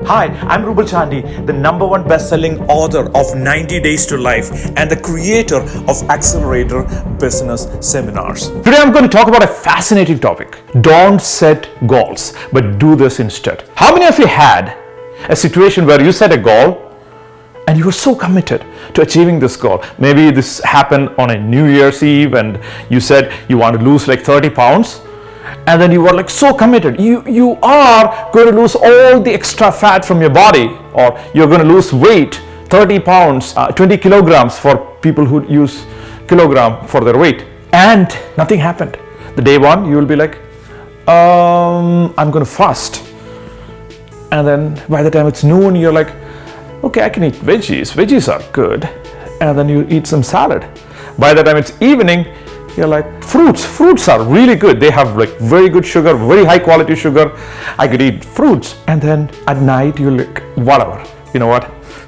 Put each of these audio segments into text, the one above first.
Hi, I'm Ruble Chandy, the #1 best-selling author of 90 Days to Life and the creator of Accelerator Business Seminars. Today I'm going to talk about a fascinating topic. Don't set goals, but do this instead. How many of you had a situation where you set a goal and you were so committed to achieving this goal? Maybe this happened on a New Year's Eve and you said you want to lose like 30 pounds. And then you were like so committed. You are going to lose all the extra fat from your body, or you're going to lose weight, 30 pounds, 20 kilograms for people who use kilogram for their weight. And nothing happened. The day one, you will be like, I'm going to fast. And then by the time it's noon, you're like, okay, I can eat veggies. Veggies are good. And then you eat some salad. By the time it's evening, you're like, fruits are really good. They have like very good sugar, very high quality sugar. I could eat fruits. And then at night you're like, whatever, you know what?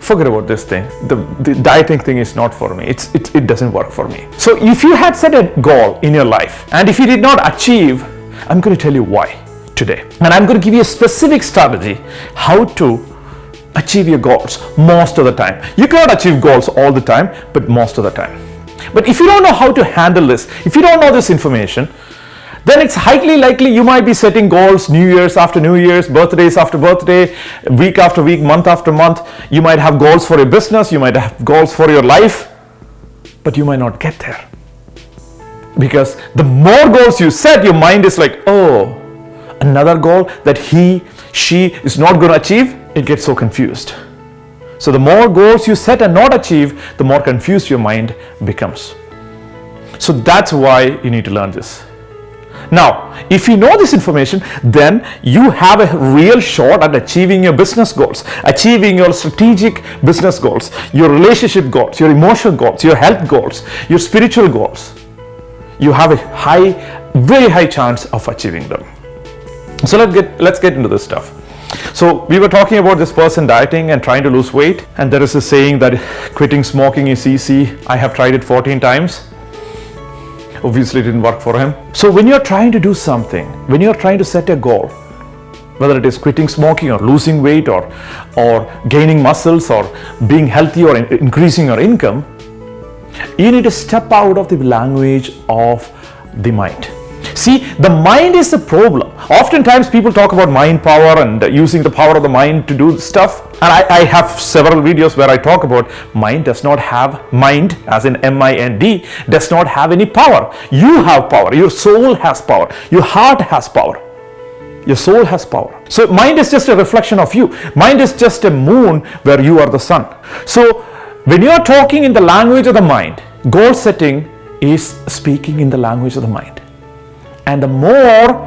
Forget about this thing. The dieting thing is not for me. It doesn't work for me. So if you had set a goal in your life and if you did not achieve, I'm going to tell you why today. And I'm going to give you a specific strategy how to achieve your goals most of the time. You cannot achieve goals all the time, but most of the time. But if you don't know how to handle this, if you don't know this information, then it's highly likely you might be setting goals New Year's after New Year's, birthdays after birthday, week after week, month after month. You might have goals for your business, you might have goals for your life, but you might not get there. Because the more goals you set, your mind is like, oh, another goal that she is not going to achieve, it gets so confused. So the more goals you set and not achieve, the more confused your mind becomes. So that's why you need to learn this. Now, if you know this information, then you have a real shot at achieving your business goals, achieving your strategic business goals, your relationship goals, your emotional goals, your health goals, your spiritual goals. You have a very high chance of achieving them. So let's get into this stuff. So we were talking about this person dieting and trying to lose weight, and there is a saying that quitting smoking is easy. I have tried it 14 times. Obviously it didn't work for him. So when you're trying to do something, when you're trying to set a goal, whether it is quitting smoking or losing weight or gaining muscles or being healthy or increasing your income, you need to step out of the language of the mind. See, the mind is the problem. Oftentimes people talk about mind power and using the power of the mind to do stuff. And I have several videos where I talk about mind does not have, mind as in M-I-N-D, does not have any power. You have power. Your soul has power. Your heart has power. Your soul has power. So mind is just a reflection of you. Mind is just a moon where you are the sun. So when you are talking in the language of the mind, goal setting is speaking in the language of the mind. And the more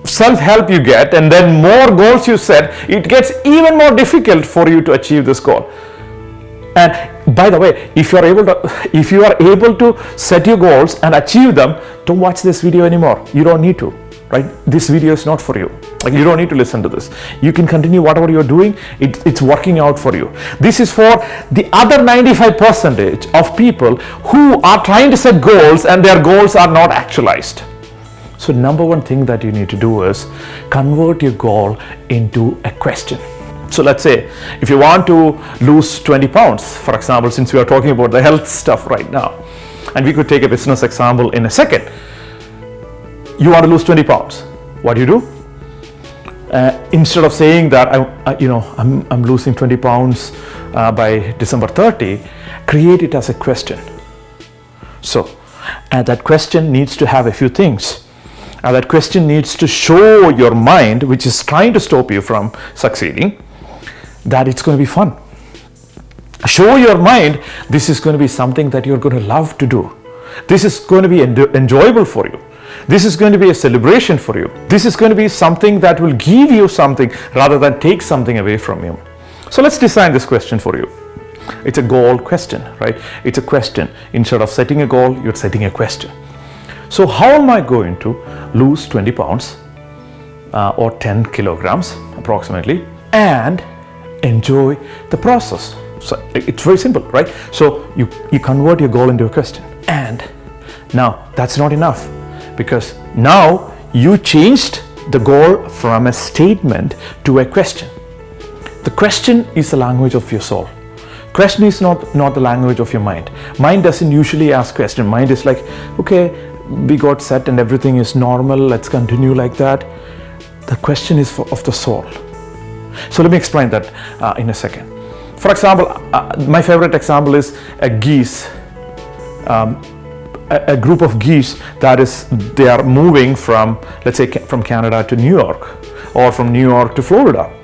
self-help you get and then more goals you set, it gets even more difficult for you to achieve this goal. And by the way, if you are able to set your goals and achieve them, don't watch this video anymore. You don't need to, right? This video is not for you. Like, you don't need to listen to this. You can continue whatever you're doing. It's working out for you. This is for the other 95% of people who are trying to set goals and their goals are not actualized. So #1 thing that you need to do is convert your goal into a question. So let's say if you want to lose 20 pounds, for example, since we are talking about the health stuff right now, and we could take a business example in a second. You want to lose 20 pounds. What do you do? Instead of saying that I'm losing 20 pounds by December 30, create it as a question. So that question needs to have a few things. That question needs to show your mind, which is trying to stop you from succeeding, that it's going to be fun. Show your mind this is going to be something that you're going to love to do. This is going to be enjoyable for you. This is going to be a celebration for you. This is going to be something that will give you something rather than take something away from you. So let's design this question for you. It's a goal question, right? It's a question. Instead of setting a goal, you're setting a question. So how am I going to lose 20 pounds or 10 kilograms approximately and enjoy the process? So it's very simple, right? So you convert your goal into a question. And now that's not enough, because now you changed the goal from a statement to a question. The question is the language of your soul. Question is not the language of your mind. Mind doesn't usually ask question. Mind is like, okay, we got set and everything is normal, let's continue like that. The question is of the soul. So let me explain that in a second. For example, my favorite example is a geese, a group of geese they are moving from, let's say, from Canada to New York, or from New York to Florida.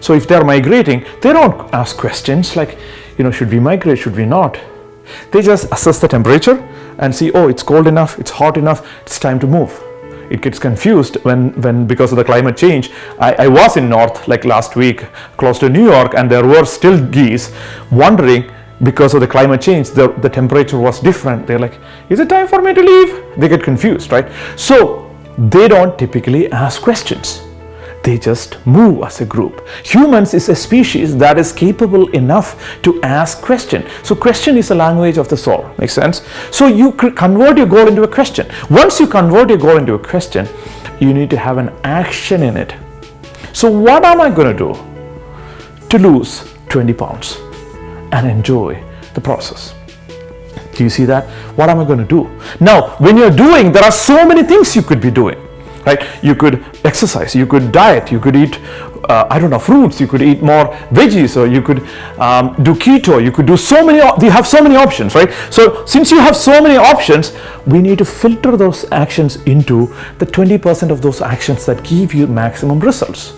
So if they're migrating, they don't ask questions like, should we migrate, should we not? They just assess the temperature and see, oh, it's cold enough, it's hot enough, it's time to move. It gets confused when because of the climate change. I was in north like last week, close to New York, and there were still geese wondering, because of the climate change, the temperature was different. They're like, is it time for me to leave? They get confused, right? So they don't typically ask questions. They just move as a group. Humans is a species that is capable enough to ask question. So question is a language of the soul. Makes sense? So you convert your goal into a question. Once you convert your goal into a question, you need to have an action in it. So what am I going to do to lose 20 pounds and enjoy the process? Do you see that? What am I going to do? Now, when you're doing, there are so many things you could be doing. Right? You could exercise, you could diet, you could eat, fruits, you could eat more veggies, or you could do keto, you could do you have so many options, right? So since you have so many options, we need to filter those actions into the 20% of those actions that give you maximum results.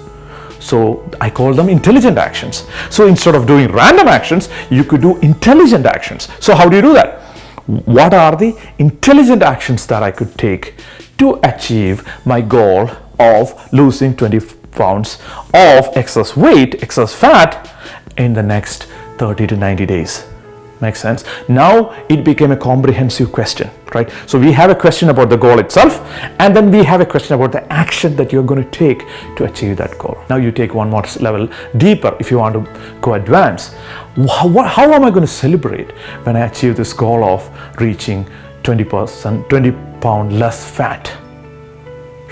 So I call them intelligent actions. So instead of doing random actions, you could do intelligent actions. So how do you do that? What are the intelligent actions that I could take to achieve my goal of losing 20 pounds of excess weight, excess fat in the next 30 to 90 days? Makes sense? Now it became a comprehensive question, right? So we have a question about the goal itself, and then we have a question about the action that you're going to take to achieve that goal. Now you take one more level deeper if you want to go advance. How am I going to celebrate when I achieve this goal of reaching 20 pound less fat?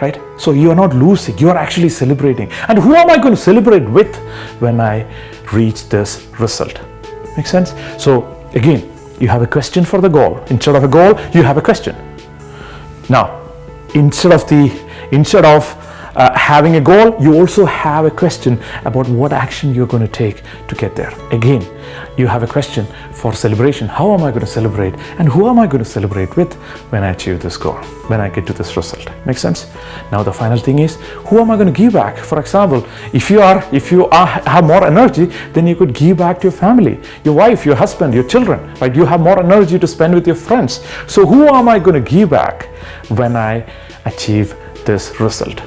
Right? So you are not losing, you are actually celebrating. And who am I going to celebrate with when I reach this result? Make sense? So again, you have a question for the goal. Instead of a goal, you have a question. Now, instead of having a goal, you also have a question about what action you're going to take to get there. Again, you have a question for celebration. How am I going to celebrate, and who am I going to celebrate with when I achieve this goal, when I get to this result? Make sense? Now the final thing is, who am I going to give back? For example, if you have more energy, then you could give back to your family, your wife, your husband, your children, right? You have more energy to spend with your friends. So who am I going to give back when I achieve this result?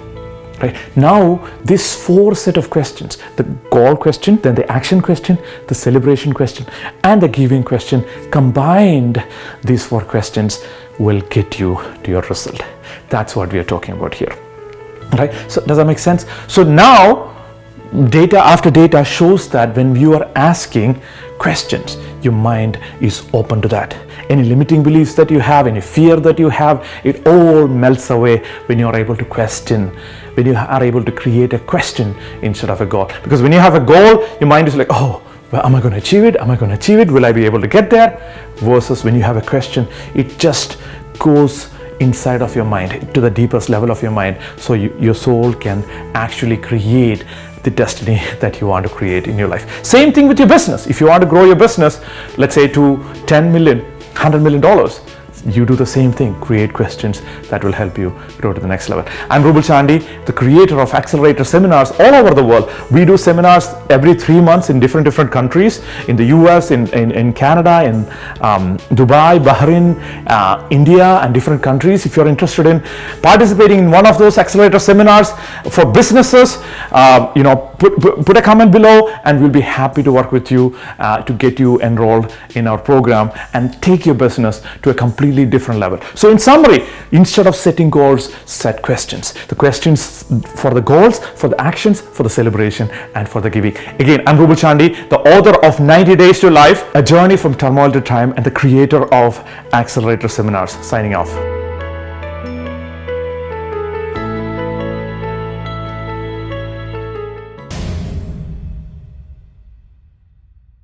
Right? Now, this 4 set of questions, the goal question, then the action question, the celebration question, and the giving question, combined, these 4 questions will get you to your result. That's what we are talking about here. Right? So does that make sense? So now, data after data shows that when you are asking questions, your mind is open to that. Any limiting beliefs that you have, any fear that you have, it all melts away when you are able to question, when you are able to create a question instead of a goal. Because when you have a goal, your mind is like, oh, well, am I going to achieve it? Am I going to achieve it? Will I be able to get there? Versus when you have a question, it just goes inside of your mind, to the deepest level of your mind, so your soul can actually create the destiny that you want to create in your life. Same thing with your business. If you want to grow your business, let's say to 10 million, $100 million, you do the same thing. Create questions that will help you grow to the next level. I'm Ruble Chandy, the creator of Accelerator Seminars all over the world. We do seminars every 3 months in different countries, in the US, in Canada, in Dubai, Bahrain, India, and different countries. If you're interested in participating in one of those Accelerator Seminars for businesses, put a comment below, and we'll be happy to work with you to get you enrolled in our program and take your business to a completely different level. So in summary, instead of setting goals, set questions. The questions for the goals, for the actions, for the celebration, and for the giving. Again, I'm Ruble Chandy, the author of 90 Days to Life, A Journey from Turmoil to Time, and the creator of Accelerator Seminars. Signing off.